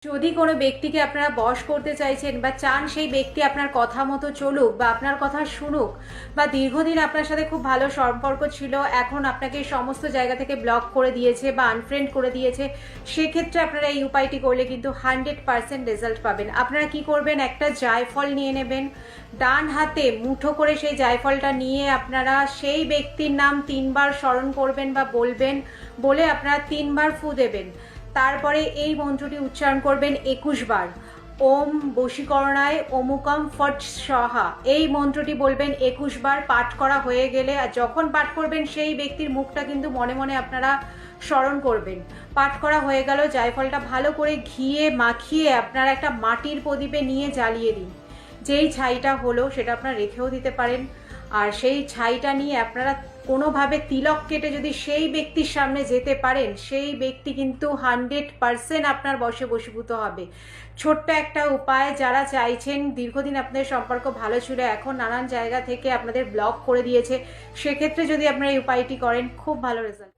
যদি কোনো ব্যক্তিকে আপনারা বশ করতে চাইছেন বা চান সেই ব্যক্তি আপনার কথা মতো চলুক বা আপনার কথা শুনুক, বা দীর্ঘদিন আপনার সাথে খুব ভালো সম্পর্ক ছিল, এখন আপনাকে সমস্ত জায়গা থেকে ব্লক করে দিয়েছে বা আনফ্রেন্ড করে দিয়েছে, সেক্ষেত্রে আপনারা এই উপায়টি করলে কিন্তু 100% রেজাল্ট পাবেন। আপনারা কি করবেন, একটা জায়ফল নিয়ে নেবেন, ডান হাতে মুঠো করে সেই জায়ফলটা নিয়ে আপনারা সেই ব্যক্তির নাম 3বার স্মরণ করবেন বা বলবেন, বলে আপনারা 3বার ফু দেবেন। তারপরে এই মন্ত্রটি উচ্চারণ করবেন 21 বার, ওম বশীকরণায় অমুকম ফট স্বাহা। এই মন্ত্রটি বলবেন 21 বার। পাঠ করা হয়ে গেলে, আর যখন পাঠ করবেন সেই ব্যক্তির মুখটা কিন্তু মনে মনে আপনারা স্মরণ করবেন। পাঠ করা হয়ে গেল, জায়ফলটা ভালো করে ঘিয়ে মাখিয়ে আপনারা একটা মাটির প্রদীপে নিয়ে জ্বালিয়ে দিন। যেই ছাইটা হলো সেটা আপনারা রেখেও দিতে পারেন। আর সেই ছাইটা নিয়ে আপনারা কোনোভাবে তিলক কেটে যদি সেই ব্যক্তির সামনে যেতে পারেন, সেই ব্যক্তি কিন্তু 100% আপনার বশে বশীভূত হবে। ছোট্ট একটা উপায়, যারা চাইছেন দীর্ঘদিন আপনাদের সম্পর্ক ভালো ছিল, এখন নানান জায়গা থেকে আপনাদের ব্লক করে দিয়েছে, সেক্ষেত্রে যদি আপনারা এই উপায়টি করেন, খুব ভালো রেজাল্ট।